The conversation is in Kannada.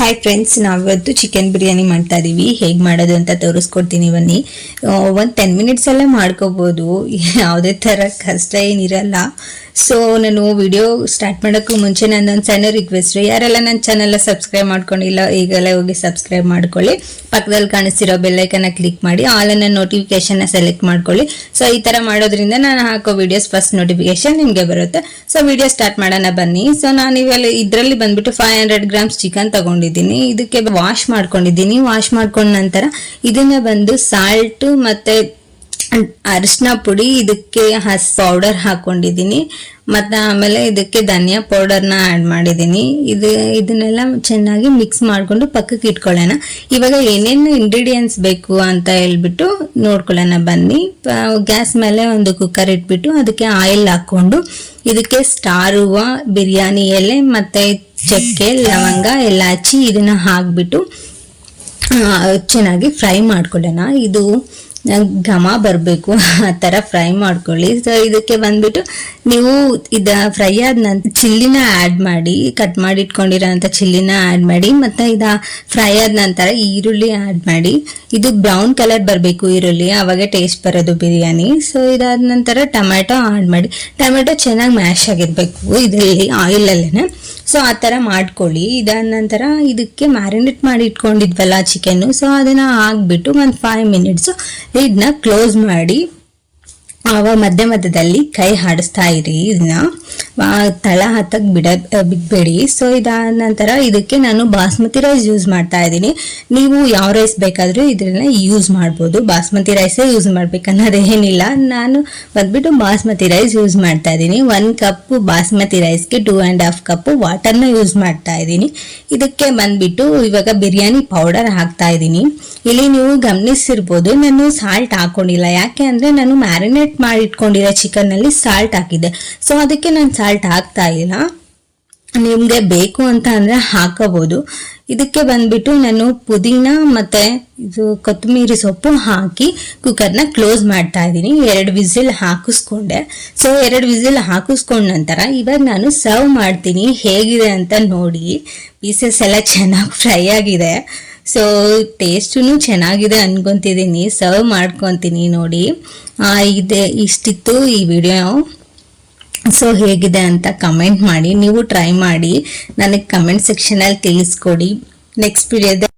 ಹಾಯ್ ಫ್ರೆಂಡ್ಸ್, ನಾವಿವತ್ತು ಚಿಕನ್ ಬಿರಿಯಾನಿ ಮಾಡ್ತಾ ಇದೀವಿ. ಹೇಗೆ ಮಾಡೋದು ಅಂತ ತೋರಿಸ್ಕೊಡ್ತೀನಿ ಬನ್ನಿ. ಒಂದು 10 ಮಿನಿಟ್ಸ್ ಅಲ್ಲೇ ಮಾಡ್ಕೋಬೋದು, ಯಾವುದೇ ಥರ ಕಷ್ಟ ಏನಿರಲ್ಲ. ಸೊ ನಾನು ವಿಡಿಯೋ ಸ್ಟಾರ್ಟ್ ಮಾಡೋಕ್ಕೂ ಮುಂಚೆ ನನ್ನೊಂದು ಸಣ್ಣ ರಿಕ್ವೆಸ್ಟ್, ಯಾರೆಲ್ಲ ನನ್ನ ಚಾನೆಲ್ ಸಬ್ಸ್ಕ್ರೈಬ್ ಮಾಡ್ಕೊಂಡಿಲ್ಲ ಈಗಲೇ ಹೋಗಿ ಸಬ್ಸ್ಕ್ರೈಬ್ ಮಾಡ್ಕೊಳ್ಳಿ. ಪಕ್ಕದಲ್ಲಿ ಕಾಣಿಸ್ತಿರೋ ಬೆಲ್ಲೈಕನ್ನ ಕ್ಲಿಕ್ ಮಾಡಿ ಆಲ್ ಅನ್ನ ನೋಟಿಫಿಕೇಶನ್ನ ಸೆಲೆಕ್ಟ್ ಮಾಡ್ಕೊಳ್ಳಿ. ಸೊ ಈ ಥರ ಮಾಡೋದ್ರಿಂದ ನಾನು ಹಾಕೋ ವಿಡಿಯೋಸ್ ಫಸ್ಟ್ ನೋಟಿಫಿಕೇಶನ್ ನಿಮಗೆ ಬರುತ್ತೆ. ಸೊ ವಿಡಿಯೋ ಸ್ಟಾರ್ಟ್ ಮಾಡೋಣ ಬನ್ನಿ. ಸೊ ನಾನು ಇವೆಲ್ಲ ಇದರಲ್ಲಿ ಬಂದ್ಬಿಟ್ಟು 500 ಗ್ರಾಮ್ಸ್ ಚಿಕನ್ ತಗೊಂಡಿದ್ದೀನಿ. ಇದಕ್ಕೆ ವಾಶ್ ಮಾಡ್ಕೊಂಡಿದ್ದೀನಿ. ವಾಶ್ ಮಾಡ್ಕೊಂಡ ನಂತರ ಇದನ್ನ ಬಂದು ಸಾಲ್ಟ್ ಮತ್ತೆ ಅರಿಶಿನ ಪುಡಿ, ಇದಕ್ಕೆ ಪೌಡರ್ ಹಾಕೊಂಡಿದ್ದೀನಿ. ಮತ್ತು ಆಮೇಲೆ ಇದಕ್ಕೆ ಧನಿಯಾ ಪೌಡರ್ನ ಆ್ಯಡ್ ಮಾಡಿದ್ದೀನಿ. ಇದನ್ನೆಲ್ಲ ಚೆನ್ನಾಗಿ ಮಿಕ್ಸ್ ಮಾಡಿಕೊಂಡು ಪಕ್ಕಕ್ಕೆ ಇಟ್ಕೊಳ್ಳೋಣ. ಇವಾಗ ಏನೇನು ಇಂಗ್ರೀಡಿಯೆಂಟ್ಸ್ ಬೇಕು ಅಂತ ಹೇಳ್ಬಿಟ್ಟು ನೋಡ್ಕೊಳ್ಳೋಣ ಬನ್ನಿ. ಗ್ಯಾಸ್ ಮೇಲೆ ಒಂದು ಕುಕ್ಕರ್ ಇಟ್ಬಿಟ್ಟು ಅದಕ್ಕೆ ಆಯಿಲ್ ಹಾಕ್ಕೊಂಡು ಇದಕ್ಕೆ ಸ್ಟಾರ್ ಹೂವು, ಬಿರಿಯಾನಿ ಎಲೆ ಮತ್ತು ಚಕ್ಕೆ, ಲವಂಗ, ಇಲಾಚಿ ಇದನ್ನು ಹಾಕ್ಬಿಟ್ಟು ಚೆನ್ನಾಗಿ ಫ್ರೈ ಮಾಡ್ಕೊಳ್ಳೋಣ. ಇದು ಘಮ ಬರಬೇಕು, ಆ ಥರ ಫ್ರೈ ಮಾಡ್ಕೊಳ್ಳಿ. ಸೊ ಇದಕ್ಕೆ ಬಂದ್ಬಿಟ್ಟು ನೀವು ಫ್ರೈ ಆದ ನಂತರ ಚಿಲ್ಲಿನ ಆ್ಯಡ್ ಮಾಡಿ, ಕಟ್ ಮಾಡಿ ಇಟ್ಕೊಂಡಿರೋಂಥ ಚಿಲ್ಲಿನ ಆ್ಯಡ್ ಮಾಡಿ. ಮತ್ತು ಫ್ರೈ ಆದ ನಂತರ ಈರುಳ್ಳಿ ಆ್ಯಡ್ ಮಾಡಿ. ಇದು ಬ್ರೌನ್ ಕಲರ್ ಬರಬೇಕು ಈರುಳ್ಳಿ, ಆವಾಗ ಟೇಸ್ಟ್ ಬರೋದು ಬಿರಿಯಾನಿ. ಸೊ ಇದಾದ ನಂತರ ಟೊಮ್ಯಾಟೊ ಆ್ಯಡ್ ಮಾಡಿ. ಟೊಮ್ಯಾಟೊ ಚೆನ್ನಾಗಿ ಮ್ಯಾಶ್ ಆಗಿರಬೇಕು ಇದರಲ್ಲಿ ಆಯಿಲಲ್ಲೇ. ಸೊ ಆ ಥರ ಮಾಡ್ಕೊಳ್ಳಿ. ಇದಾದ ನಂತರ ಇದಕ್ಕೆ ಮ್ಯಾರಿನೇಟ್ ಮಾಡಿ ಇಟ್ಕೊಂಡಿದ್ವಲ್ಲ ಚಿಕನ್ನು, ಸೊ ಅದನ್ನು ಹಾಕ್ಬಿಟ್ಟು ಒಂದು 5 ಮಿನಿಟ್ಸು ಇದನ್ನ ಕ್ಲೋಸ್ ಮಾಡಿ. ಆವಾಗ ಮಧ್ಯ ಮಧ್ಯದಲ್ಲಿ ಕೈ ಆಡಿಸ್ತಾ ಇರಿ. ಇದನ್ನ ತಳ ಹತ್ತಕ್ಕೆ ಬಿಡಬೇಡಿ. ಸೊ ಇದಾದ ನಂತರ ಇದಕ್ಕೆ ನಾನು ಬಾಸ್ಮತಿ ರೈಸ್ ಯೂಸ್ ಮಾಡ್ತಾ ಇದ್ದೀನಿ. ನೀವು ಯಾವ ರೈಸ್ ಬೇಕಾದರೂ ಇದನ್ನ ಯೂಸ್ ಮಾಡ್ಬೋದು. ಬಾಸ್ಮತಿ ರೈಸೇ ಯೂಸ್ ಮಾಡ್ಬೇಕನ್ನೋದೇನಿಲ್ಲ. ನಾನು ಬಂದ್ಬಿಟ್ಟು ಬಾಸ್ಮತಿ ರೈಸ್ ಯೂಸ್ ಮಾಡ್ತಾ ಇದ್ದೀನಿ. 1 ಕಪ್ ಬಾಸ್ಮತಿ ರೈಸ್ಗೆ 2.5 ಕಪ್ ವಾಟರ್ನ ಯೂಸ್ ಮಾಡ್ತಾ ಇದ್ದೀನಿ. ಇದಕ್ಕೆ ಬಂದ್ಬಿಟ್ಟು ಇವಾಗ ಬಿರಿಯಾನಿ ಪೌಡರ್ ಹಾಕ್ತಾ ಇದ್ದೀನಿ. ಇಲ್ಲಿ ನೀವು ಗಮನಿಸಿರ್ಬೋದು, ನಾನು ಸಾಲ್ಟ್ ಹಾಕೊಂಡಿಲ್ಲ. ಯಾಕೆ ಅಂದರೆ ನಾನು ಮ್ಯಾರಿನೇಟ್ ಮಾಡಿ ಇಟ್ಕೊಂಡಿರೋ ಚಿಕನ್ನಲ್ಲಿ ಸಾಲ್ಟ್ ಹಾಕಿದ್ದೆ. ಸೊ ಅದಕ್ಕೆ ನಾನು ಸಾಲ್ಟ್ ಹಾಕ್ತಾ ಇಲ್ಲ. ನಿಮಗೆ ಬೇಕು ಅಂತ ಅಂದರೆ ಹಾಕೋಬಹುದು. ಇದಕ್ಕೆ ಬಂದ್ಬಿಟ್ಟು ನಾನು ಪುದೀನ ಮತ್ತು ಇದು ಕೊತ್ತಂಬರಿ ಸೊಪ್ಪು ಹಾಕಿ ಕುಕ್ಕರ್ನ ಕ್ಲೋಸ್ ಮಾಡ್ತಾ ಇದ್ದೀನಿ. 2 ವಿಸಿಲ್ ಹಾಕಿಸ್ಕೊಂಡೆ. ಸೊ 2 ವಿಸಿಲ್ ಹಾಕಿಸ್ಕೊಂಡ ನಂತರ ಇವಾಗ ನಾನು ಸರ್ವ್ ಮಾಡ್ತೀನಿ. ಹೇಗಿದೆ ಅಂತ ನೋಡಿ. ಪೀಸಸ್ ಎಲ್ಲ ಚೆನ್ನಾಗಿ ಫ್ರೈ ಆಗಿದೆ. ಸೊ ಟೇಸ್ಟೂ ಚೆನ್ನಾಗಿದೆ ಅನ್ಕೊಂತಿದ್ದೀನಿ. ಸರ್ವ್ ಮಾಡ್ಕೊತೀನಿ ನೋಡಿ. ಇಷ್ಟಿತ್ತು ಈ ವಿಡಿಯೋ. ಸೊ ಹೇಗಿದೆ ಅಂತ ಕಮೆಂಟ್ ಮಾಡಿ. ನೀವು ಟ್ರೈ ಮಾಡಿ ನನಗೆ ಕಮೆಂಟ್ ಸೆಕ್ಷನಲ್ಲಿ ತಿಳಿಸ್ಕೊಡಿ. ನೆಕ್ಸ್ಟ್ ವಿಡಿಯೋದ